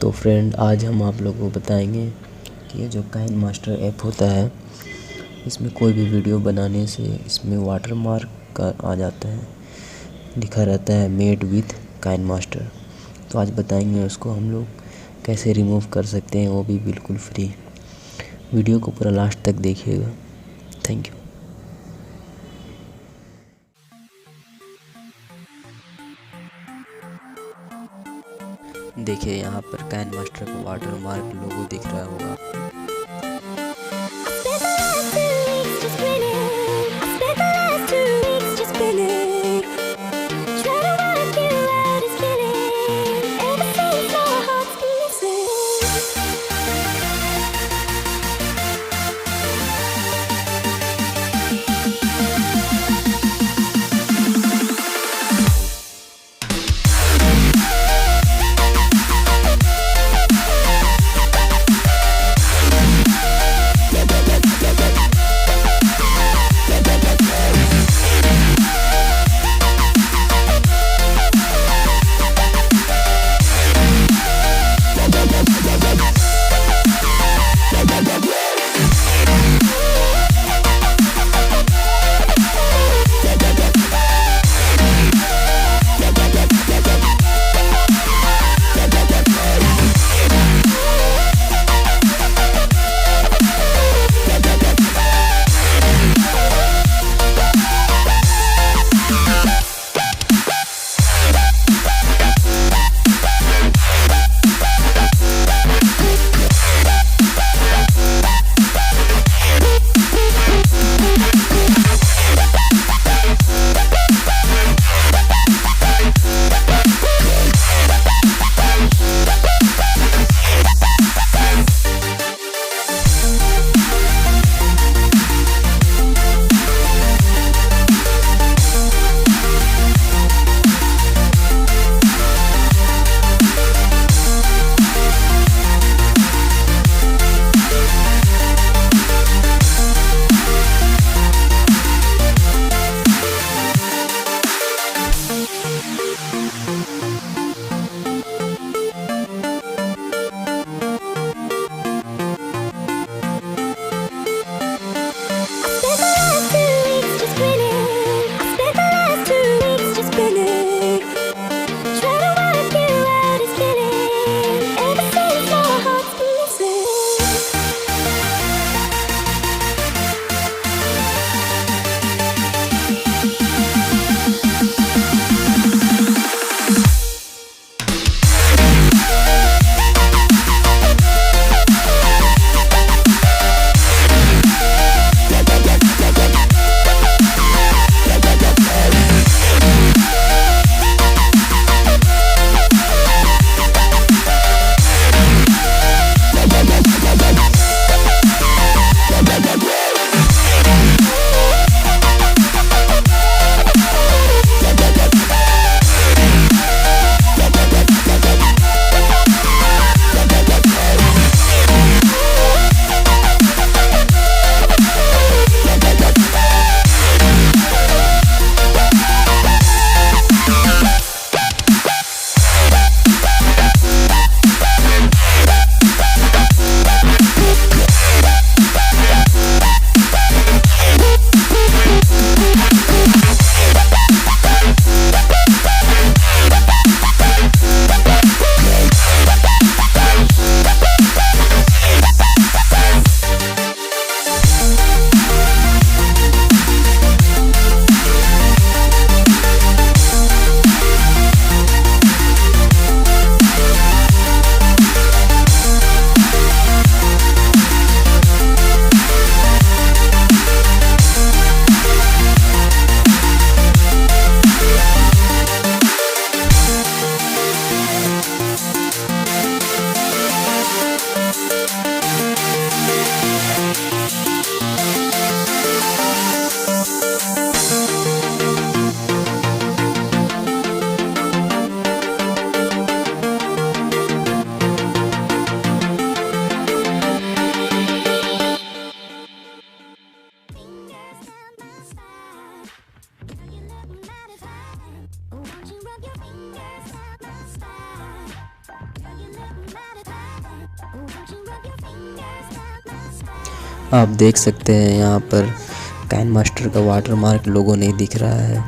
तो फ्रेंड, आज हम आप लोगों को बताएंगे कि ये जो काइनमास्टर ऐप होता है, इसमें कोई भी वीडियो बनाने से इसमें वाटरमार्क का आ जाता है, लिखा रहता है मेड विथ काइनमास्टर। तो आज बताएंगे उसको हम लोग कैसे रिमूव कर सकते हैं, वो भी बिल्कुल फ्री। वीडियो को पूरा लास्ट तक देखिएगा। Thank you. देखिए, यहाँ पर काइनमास्टर का वाटरमार्क लोगो दिख रहा होगा। आप देख सकते हैं यहाँ पर काइनमास्टर का वाटरमार्क लोगो नहीं दिख रहा है।